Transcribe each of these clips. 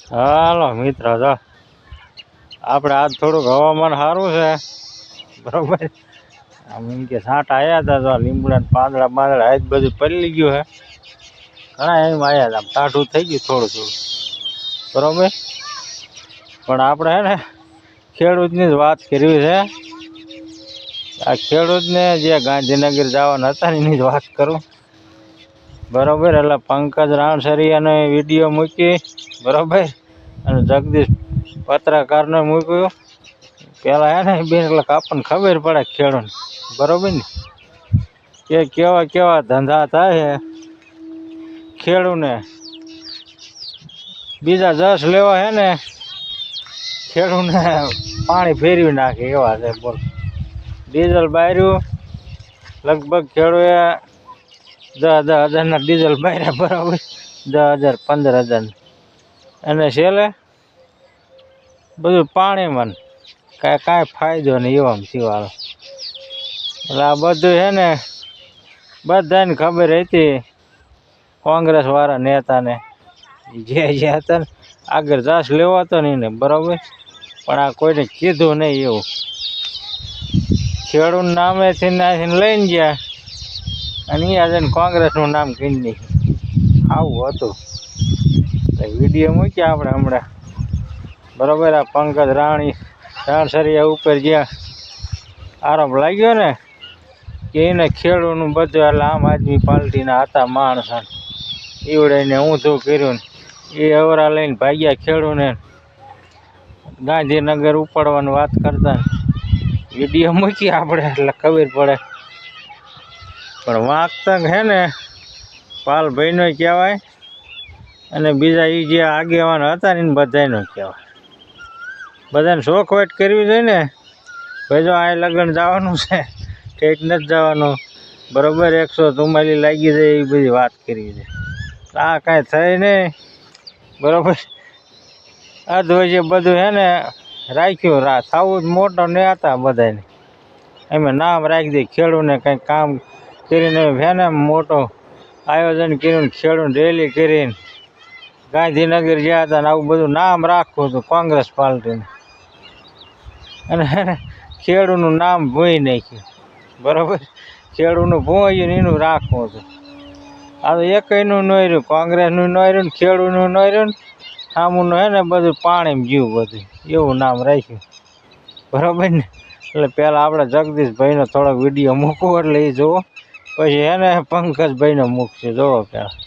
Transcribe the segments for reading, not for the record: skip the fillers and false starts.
હાલો મિત્ર, જો આપણે આજ થોડુંક હવામાન સારું છે, બરોબર. આમ એમ કે છાંટા આવ્યા હતા, તો લીમડા પાંદડા પાંદડા આજ બધું પલળી ગયું છે. ઘણા એમ આવ્યા હતા, આમ ટાઢું થઈ ગયું થોડું થોડું, બરોબર. પણ આપણે હે ને ખેડૂતની જ વાત કરવી છે. આ ખેડૂતને જે ગાંધીનગર જવાના હતા એની જ વાત કરું, બરોબર. એટલે પંકજ રાણસરિયાનો વિડીયો મૂકી, બરોબર. અને જગદીશ પત્રકારને મૂક્યું. પેલા હે ને બેન એટલે આપણને ખબર પડે ખેડૂત, બરોબર ને, કે કેવા કેવા ધંધા થાય છે ખેડૂને. બીજા 10 લેવા હે ને ખેડૂને પાણી ફેરવી નાખે એવા છે, બોલ. ડીઝલ બાર્યું, લગભગ ખેડૂએ 10,000 ડીઝલ બાર્યા, બરાબર. 10,000 15,000, અને છેલ્લે બધું પાણીમાં, કાંઈ ફાયદો નહીં એવામાં સિવાય. એટલે આ બધું છે ને બધાને ખબર હતી, કોંગ્રેસ વાળા નેતાને જે હતા ને આગળ 10 લેવો હતો ને એને, બરાબર. પણ આ કોઈને કીધું નહીં એવું. ખેડૂત નામેથી લઈને ગયા અને અહીંયા જઈને કોંગ્રેસનું નામ કહી નાખ્યું. આવું હતું. વિડીયો મૂક્યા આપણે હમણાં, બરોબર. આ પંકજ રાણસરિયા ઉપર જ્યાં આરોપ લાગ્યો ને કે એને ખેડૂતનું બધું, એટલે આમ આદમી પાર્ટીના હતા માણસો, ઈવડાઈને ઊંધું કર્યું ને એ અવરા લઈને ભાગ્યા ખેડૂને ગાંધીનગર ઉપાડવાની વાત કરતા. વિડીયો મૂકી આપણે એટલે ખબર પડે. પણ વાંક તક હે ને પાલભાઈનો કહેવાય, અને બીજા એ જે આગેવાન હતા ને એને બધાનો કહેવાય. બધાને શોખવટ કરવી જોઈએ ને, ભાઈ જો આ લગ્ન જવાનું છે, ઠેઠ નથી જવાનું, બરાબર. 144 લાગી જાય એવી બધી વાત કરવી છે. આ કાંઈ થાય નહીં, બરાબર. અધવજે બધું હે ને રાખ્યું. થવું જ મોટો ને હતા બધાને, એમાં નામ રાખી દે ખેડૂને. કંઈક કામ કરીને હે ને મોટો આયોજન કર્યું, ખેડૂત રેલી કરીને ગાંધીનગર ગયા હતા ને આવું બધું નામ રાખવું હતું કોંગ્રેસ પાર્ટીને. અને ખેડૂતનું નામ ભૂઈ નાખ્યું, બરાબર. ખેડૂતનું ભૂંયું એનું રાખવું હતું. આ તો એકયનું ન રહ્યું, કોંગ્રેસનું ન રહ્યું ને ખેડૂતનું ન રહ્યું ને આમનું હે ને બધું પાણીમાં ગયું બધું, એવું નામ રાખ્યું, બરાબર ને. એટલે પહેલાં આપણે જગદીશભાઈનો થોડોક વિડીયો મૂકવો, એટલે એ જુઓ, પછી એને પંકજભાઈનો મૂકશે, જોવો પહેલાં.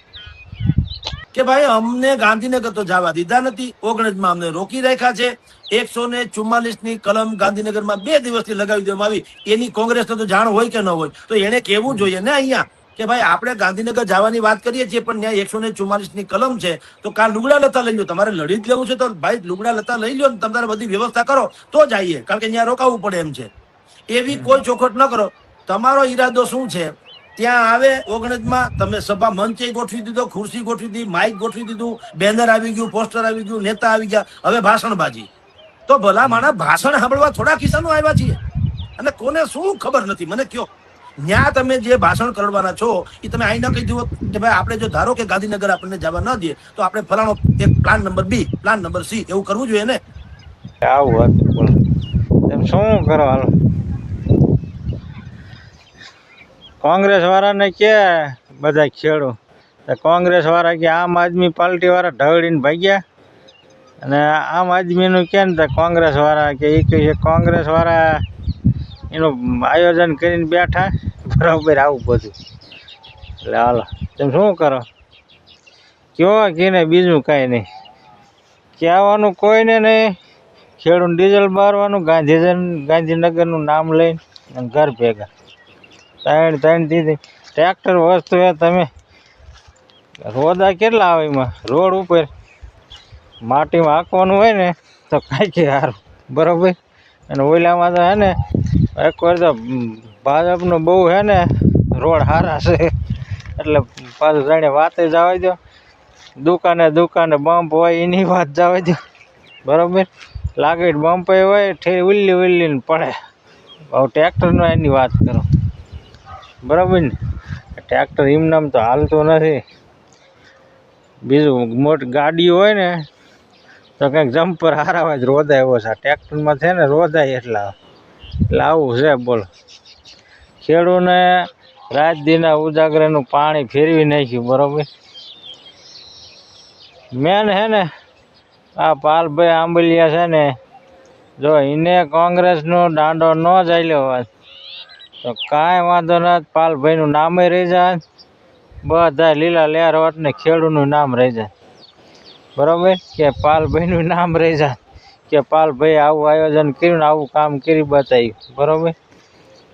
કે ભાઈ અમને ગાંધીનગર તો જવા દીધા નથી, 19માં અમને રોકી રાખ્યા છે. 144ની કલમ ગાંધીનગરમાં 2 દિવસથી લગાવી દેવામાં આવી. એની કોંગ્રેસને તો જાણ હોય કે ન હોય, તો એને કહેવું જોઈએ ને અહીંયા કે ભાઈ આપણે ગાંધીનગર જવાની વાત કરીએ છીએ, પણ ત્યાં 144ની કલમ છે, તો કાલ લુગડા લતા લઈ લો. તમારે લડી જ લેવું છે તો ભાઈ લુગડા લતા લઈ લો ને તમારે બધી વ્યવસ્થા કરો તો જઈએ, કારણ કે ત્યાં રોકાવું પડે એમ છે. એવી કોઈ ચોખવટ ન કરો. તમારો ઈરાદો શું છે? ત્યાં આવે 19માં તમે સભા મંચે ગોઠવી દીધો, ખુરશી ગોઠવી દીધી, માઇક ગોઠવી દીધું, બેનર આવી ગયું, પોસ્ટર આવી ગયું, નેતા આવી ગયા, હવે ભાષણબાજી. તો ભલા માણસ ભાષણ સાંભળવા થોડા કિસ્સાનો આવ્યા છીએ? અને કોને શું ખબર નથી મને કયો? ન્યા તમે જે ભાષણ કરવાના છો એ તમે અહીં ન કહી દો કે ભાઈ આપણે જો ધારો કે ગાંધીનગર આપણને જવા ન દે તો આપણે ફલાણો એક plan number B, plan number C એવું કરવું જોઈએ ને. આવું હતું, એમ શું કરવાનું? કોંગ્રેસ વાળાને કે બધા ખેડૂત, કોંગ્રેસ વાળા કે આમ આદમી પાર્ટી વાળા ઢવડીને ભાગ્યા, અને આમ આદમીનું કે ને કોંગ્રેસ વાળા કે એ કહે છે કોંગ્રેસ વાળા એનું આયોજન કરીને બેઠા, બરાબર. આવું બધું. એટલે હાલો તમે શું કરો કયો કે ને, બીજું કાંઈ નહીં કહેવાનું કોઈને નહીં. ખેડૂત ડીઝલ બારવાનું, ગાંધીનગરનું નામ લઈને અને ઘર ભેગા ત્રણ દીધી. ટ્રેક્ટર વસ્તુ એ તમે રોદા કેટલા આવે એમાં, રોડ ઉપર માટીમાં હાંકવાનું હોય ને તો કાંઈ કે સારું, બરાબર. અને ઓલામાં તો હે ને એકવાર તો ભાજપનું બહુ હે ને રોડ સારા છે, એટલે પાછું જાણે વાતે જવા દો. દુકાને બમ્પ હોય એની વાત જવા દો, બરાબર. લાગે બમ્પ હોય ઠે ઉલ્લીને પડે. હવે ટ્રેક્ટરનો એની વાત કરો, બરાબર ને. ટ્રેક્ટર એમનામ તો હાલતું નથી. બીજું મોટી ગાડી હોય ને તો કંઈક જમ્પર હારા હોય રોદાય એવો છે ટ્રેક્ટરમાં છે ને રોદાય એટલે આવું છે બોલો. ખેડૂને રાત દીના ઉજાગરાનું પાણી ફેરવી નાખ્યું બરોબર. મેન હે ને આ પાલભાઈ આંબલિયા છે ને, જો એને કોંગ્રેસનો દાંડો ન ચાલ્યો હોત તો કાંઈ વાંધો નથી, પાલભાઈનું નામે રહી જાય, બધા લીલા લહેર હોત ને ખેડૂતનું નામ રહી જાય બરોબર. કે પાલભાઈનું નામ રહી જાય કે પાલભાઈ આવું આયોજન કર્યું ને આવું કામ કરી બતાવ્યું બરોબર.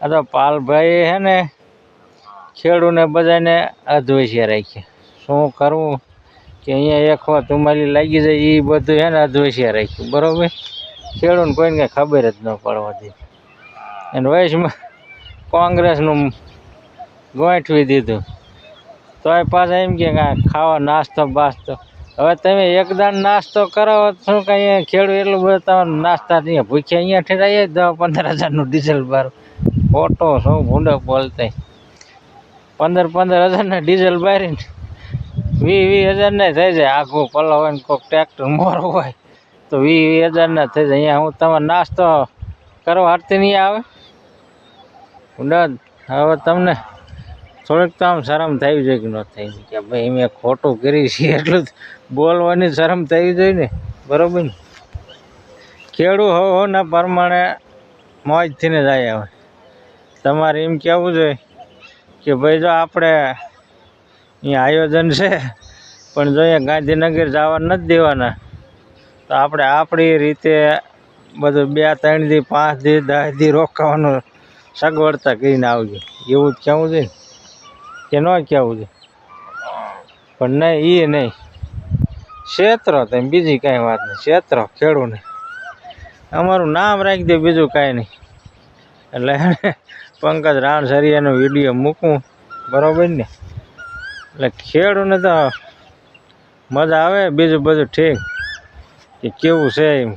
આ તો પાલભાઈ હે ને ખેડૂને બધાને અધવૈસ્યા રાખ્યા. શું કરવું કે અહીંયા એક વાર તમારી લાગી જાય એ બધું હે ને અધવૈસ્યા રાખ્યું બરોબર. ખેડૂને કોઈને કંઈ ખબર જ ન પડવા દે અને વયસમાં કોંગ્રેસનું ગોઠવી દીધું. તોય પાછા એમ કે ખાવા નાસ્તો બાસ્તો. હવે તમે એકદમ નાસ્તો કરો શું કાંઈ ખેડૂત એટલું બધું તમારે નાસ્તા નહીં ભૂખ્યા અહીંયા ઠેરાઈએ 10-15 હજારનું ડીઝલ બાર ખોટો શું ભૂંડો બોલતા 15-15 હજારના ડીઝલ બારીને 20-20 હજારના થઈ જાય. આખું પલો હોય ને કોઈક ટ્રેક્ટર મોરો હોય તો 20-20 હજારના થઈ જાય. અહીંયા હું તમારે નાસ્તો કરવા હારતી નહીં આવે. હવે તમને થોડીક તો આમ શરમ થવી જોઈએ કે ન થઈ કે ભાઈ મેં ખોટું કરી છે એટલું બોલવાની શરમ થવી જોઈએ ને બરોબર ને. ખેડૂત હોના પ્રમાણે મોજથી ને જાય. હવે તમારે એમ કહેવું જોઈએ કે ભાઈ જો આપણે અહીંયા આયોજન છે પણ જો અહીંયા ગાંધીનગર જવા નથી દેવાના તો આપણે આપણી રીતે બધું 2-3 દી 5 દી 10 દી રોકાવાનું સગવડતા કરીને આવજો એવું જ કહેવું જોઈએ ને કે ન કહેવું જોઈએ. પણ નહીં એ નહીં ક્ષેત્રો તેમ બીજી કાંઈ વાત નહીં. ક્ષેત્રો ખેડૂને અમારું નામ રાખી દે બીજું કાંઈ નહીં. એટલે પંકજ રાણસરિયાનો વિડીયો મૂકું બરાબર ને એટલે ખેડૂને તો મજા આવે. બીજું બધું ઠીક કે કેવું છે એમ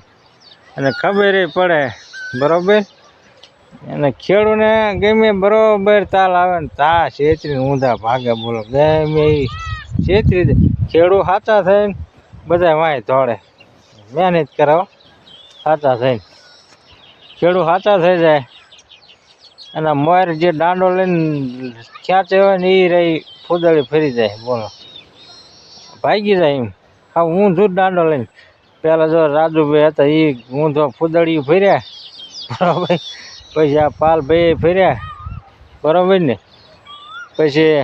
અને ખબર પડે બરાબર. અને ખેડૂને ગમે બરાબર તાલ આવે ને તા છેતરીને ઊંધા ભાગે બોલો ગમે એ છેતરી ખેડૂત સાચા થઈને બધા વાંય ધોળે મહેનત કરાવો સાચા થઈને ખેડૂત સાચા થઈ જાય અને મોર જે દાંડો લઈને ખેંચે હોય ને એ રહી ફૂદડી ફરી જાય બોલો ભાગી જાય એમ. હા ઊંધું જ દાંડો લઈને પહેલાં જો રાજુભાઈ હતા એ ઊંધો ફૂદડી ફર્યા બરાબર. પછી આ પાલભાઈ ફર્યા બરાબર ને. પછી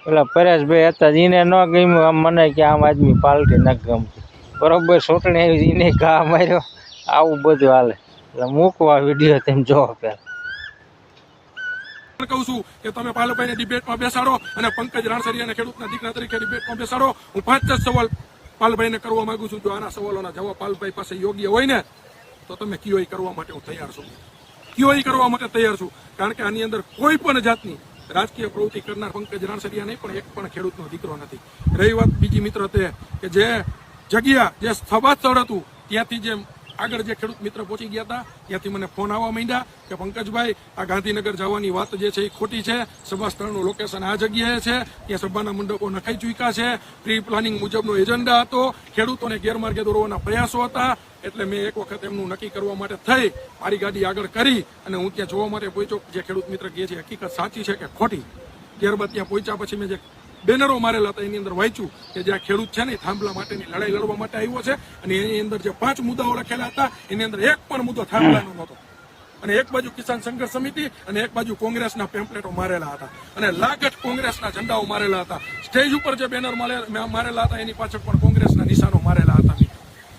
પેલા પરેશભાઈ હતા એને ન ગમ્યું આમ મને કે આમ આદમી પાલટી ન ગમતું બરાબર. ચૂંટણી આવી એને ઘા માર્યો આવું બધું હાલે. એટલે મૂકવા વિડીયો તેમ જોવો પહેલાં કહું છું કે તમે પાલભાઈને ડિબેટમાં બેસાડો અને પંકજ રાણસરિયાને ખેડૂતના દીકરા તરીકે ડિબેટમાં બેસાડો. હું 5 જ સવાલ પાલભાઈને કરવા માંગુ છું. જો આના સવાલોના જવાબ પાલભાઈ પાસે યોગ્ય હોય ને તો તમે કયો એ કરવા માટે હું તૈયાર છું. કયો એ કરવા માટે તૈયાર છું. કારણ કે આની અંદર કોઈ પણ જાતની રાજકીય પ્રવૃત્તિ કરનાર પંકજ રાણસરિયા નહીં પણ એક પણ ખેડૂતનો દીકરો નથી. રહી વાત બીજી મિત્ર તે કે જે જગ્યા જે સભા સ્થળ હતું ત્યાંથી જે આગળ જે ખેડૂત મિત્ર પહોંચી ગયા હતા ત્યાંથી મને ફોન આવવા માંડ્યા કે પંકજભાઈ આ ગાંધીનગર જવાની વાત જે છે એ ખોટી છે. સભા સ્થળનું લોકેશન આ જગ્યાએ છે, ત્યાં સભાના મંડપો નખાઈ ચૂક્યા છે, પ્રી પ્લાનિંગ મુજબનો એજન્ડા હતો, ખેડૂતોને ગેરમાર્ગે દોરવાના પ્રયાસો હતા. એટલે મેં એક વખત એમનું નક્કી કરવા માટે થઈ મારી ગાડી આગળ કરી અને હું ત્યાં જોવા માટે પહોંચ્યો જે ખેડૂત મિત્ર કહે છે હકીકત સાચી છે કે ખોટી. ત્યારબાદ ત્યાં પહોંચ્યા પછી મેં જે બેનરો મારેલા હતા એની અંદર વાંચ્યું કે જે આ ખેડૂત છે ને થાંભલા માટેની લડાઈ લડવા માટે આવ્યો છે અને એની અંદર જે 5 મુદ્દાઓ લખેલા હતા એની અંદર એક પણ મુદ્દો થાંભલાનો નહોતો. અને એક બાજુ કિસાન સંઘર્ષ સમિતિ અને એક બાજુ કોંગ્રેસના પેમ્પલેટો મારેલા હતા અને લાગત કોંગ્રેસના ઝંડાઓ મારેલા હતા. સ્ટેજ ઉપર જે બેનર મારેલા હતા એની પાછળ પણ કોંગ્રેસના નિશાનો મારેલા હતા.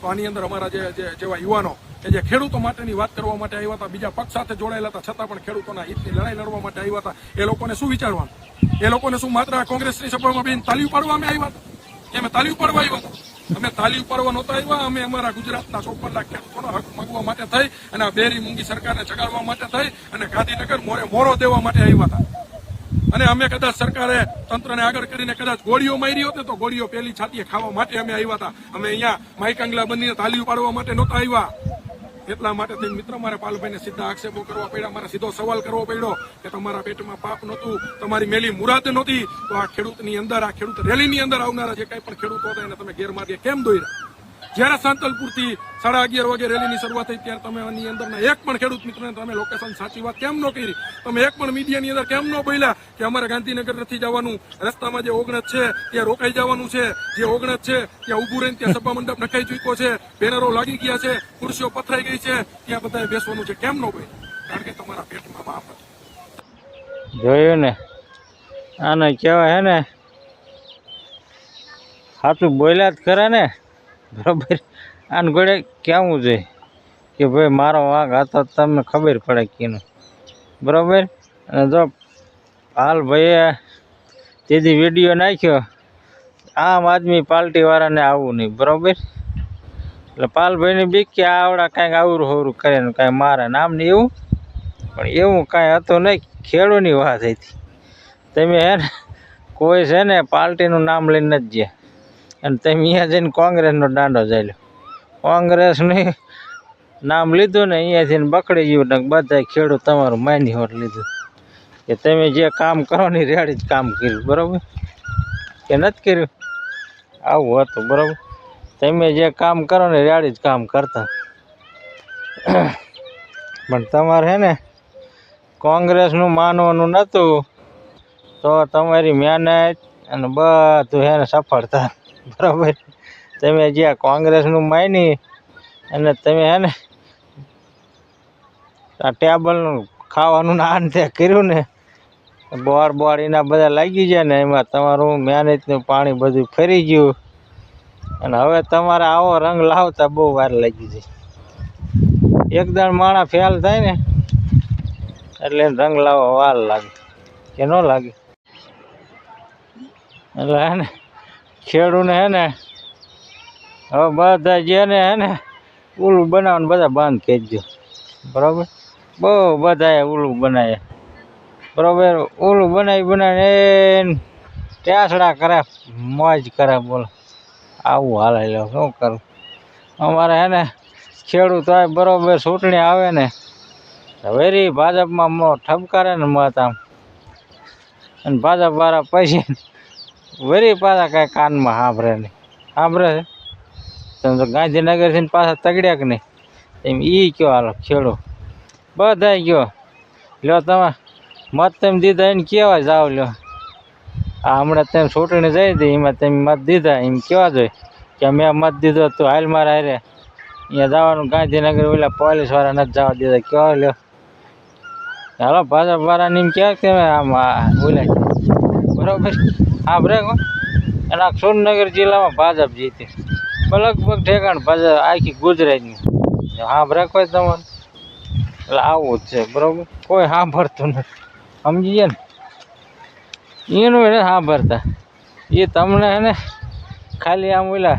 તો આની અંદર અમારા જેવા યુવાનો કે જે ખેડૂતો માટેની વાત કરવા માટે આવ્યા હતા, બીજા પક્ષ સાથે જોડાયેલા હતા છતાં પણ ખેડૂતોના હિતની લડાઈ લડવા માટે આવ્યા હતા, એ લોકોને શું વિચારવાનું? એ લોકોને શું માત્ર કોંગ્રેસની સભામાં બેન તાલી પાડવા અમે આવ્યા હતા? અમે તાલી પાડવા આવ્યા હતા? અમે તાલી પાડવા નહોતા આવ્યા. અમે અમારા ગુજરાતના 54 લાખ ખેડૂતોનો હક માગવા માટે થઈ અને આ બેરી મૂંગી સરકારને ચગાડવા માટે થઈ અને ગાંધીનગર મોરો દેવા માટે આવ્યા હતા. અને અમે કદાચ સરકારે તંત્રને આગળ કરીને કદાચ ગોળીઓ મારી હોત ને તો ગોળીઓ પેલી છાતીએ ખાવા માટે અમે આવ્યા હતા. અમે અહીંયા માઇકાંગલા બનીને તાલીઓ પાડવા માટે નહોતા આવ્યા. એટલા માટે મિત્ર મારે પાલભાઈને સીધા આક્ષેપો કરવા પડ્યા. મારે સીધો સવાલ કરવો પડ્યો કે તમારા પેટમાં પાપ નહોતું, તમારી મેલી મુરાદ નહોતી, તો આ ખેડૂતની અંદર આ ખેડૂત રેલીની અંદર આવનારા જે કઈ પણ ખેડૂતો હતા એને તમે ગેરમાર્ગે કેમ દોર્યા? જ્યારે સાંતલપુરથી 11:30 વાગે રેલીની શરૂઆત થઈ ત્યારે તમે આની અંદરના એક પણ ખેડૂત મિત્રને તમે લોકેશન સાચી વાત કેમ ન કરી? તમે એક પણ મીડિયાની અંદર કેમ ન બોલ્યા કે અમારે ગાંધીનગર નથી જવાનું, રસ્તામાં જે ઓગણજ છે ત્યાં રોકાઈ જવાનું છે, જે ઓગણજ છે ત્યાં ઊભું રહીને ત્યાં સભા મંડપ નખાઈ ચૂક્યો છે, બેનરો લાગી ગયા છે, ખુરશીઓ પથરાઈ ગઈ છે, ત્યાં બધાએ બેસવાનું છે, કેમ ન બોલ્યા? કારણ કે તમારા પેટમાં બાપ હતું. જોયું ને, આને કહેવાય હે ને સાચું બોલ્યા જ ખરા ને, બરોબર. આને ગોળે કહેવું જોઈએ કે ભાઈ મારો વાંક હતો, તમને ખબર પડે કીનું, બરોબર. અને જો હાલ ભાઈએ તેથી વિડીયો નાખ્યો, આમ આદમી પાર્ટીવાળાને આવું નહીં, બરોબર. એટલે પાલભાઈની બીક કે આવડા કાંઈક આવરું હવરું કરે ને કાંઈ મારે ને આમ ને એવું, પણ એવું કાંઈ હતું નહીં. ખેડૂની વાત હતી. તમે હે ને કોઈ છે ને પાર્ટીનું નામ લઈને જ ગયા અને તમે અહીંયા જઈને કોંગ્રેસનો દાંડો ચાલ્યો. કોંગ્રેસનું નામ લીધું ને અહીંયાથી બકડી ગયું ને બધા ખેડૂત તમારું માની હોટ લીધું કે તમે જે કામ કરો ને રેડી જ કામ કર્યું, બરાબર કે નથી કર્યું? આવું હતું, બરાબર. તમે જે કામ કરો ને રેડી જ કામ કરતા. પણ તમારે હે ને કોંગ્રેસનું માનવાનું નહોતું તો તમારી મહેનત અને બધું હે ને સફળ થાય, બરાબર. તમે જ્યાં કોંગ્રેસનું માની અને તમે હે ને આ ટેબલનું ખાવાનું આન તે કર્યું ને બોર એના બધા લાગી જાય ને એમાં તમારું મહેનતનું પાણી બધું ફરી ગયું અને હવે તમારે આવો રંગ લાવતા બહુ વાર લાગી જાય. એકદમ માણા ફેલ થાય ને એટલે રંગ લાવવા વાર લાગે કે ન લાગે? એટલે હે ને ખેડૂને હે ને હવે બધા જેને હે ને ઉલું બનાવવાનું બધા બંધ કરી દો, બરાબર. બહુ બધાએ ઉલું બનાવે, બરાબર. ઉલું બનાવીને ટેસડા કરે, મોજ કરે, બોલો. આવું હાલે લો, શું કરું? અમારે હે ને ખેડૂત હોય બરાબર, ચૂંટણી આવે ને વેરી ભાજપમાં ઠપકારે ને મત આમ, અને ભાજપવાળા પૈસા વેરી પાછા કાંઈ કાનમાં સાંભળે નહીં. સાંભળે છે તમે તો ગાંધીનગરથી પાછા તગડ્યા કે નહીં? એમ કયો હાલો ખેડૂ બધા કયો લ્યો તમે મત તમે દીધા એને કેવા જાઓ લ્યો. આ હમણાં તમે ચૂંટણી જઈ હતી એમાં તમે મત દીધા એમ કેવા જોઈએ કે મેં મત દીધો તો હાલ મારા હારે અહીંયા જવાનું ગાંધીનગર ઓલા પોલીસવાળા નથી જવા દીધા, કેવા લ્યો. હાલો ભાજપવાળાને એમ કહેવાય કે તમે આમ બોલાય, બરાબર. હા બ્રેકો અને આ સુરનગર જિલ્લામાં ભાજપ જીતી લગભગ ઠેકાણ ભાજપ આખી ગુજરાતની. હા બ્રેક હોય તમારે એટલે આવું જ છે, બરાબર. કોઈ સાંભળતું નથી, સમજી ગયા ને? એનું એને સાંભળતા એ તમને હે ને ખાલી આમ ઓલા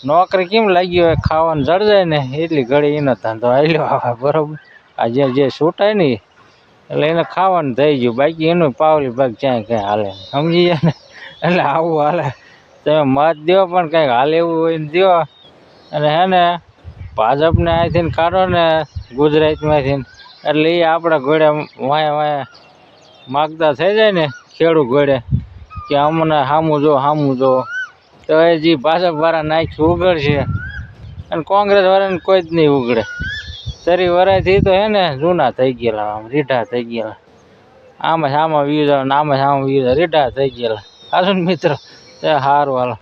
નોકરી કેમ લાગી હોય ખાવાનું જળ જાય ને એટલી ઘડી એનો ધંધો આવેલો આવે, બરાબર. આ જે છૂટાય ને એટલે એને ખાવાનું થઈ ગયું, બાકી એનું પાવલી ભાગ ક્યાંય કંઈ હાલે, સમજી જાય ને? એટલે આવું હાલે. તમે મત દો પણ કંઈક હાલે એવું હોય ને દો. અને હે ને ભાજપને અહીંથી કાઢો ને ગુજરાતમાંથી એટલે એ આપણા ઘોડે વાયા માગતા થઈ જાય ને ખેડૂત ઘોડે કે અમને સામું જો તો એ જે ભાજપવાળા નાખી ઉગડશે અને કોંગ્રેસવાળાને કોઈ જ નહીં ઉગડે. તરી વરાયથી તો હે ને જૂના થઈ ગયેલા, આમ રીઢા થઈ ગયેલા. આમાં સામા વીજ આમાં સામા વીજ રીઢા થઈ ગયેલા. હાશું ને મિત્રો, તે સારું હાલો.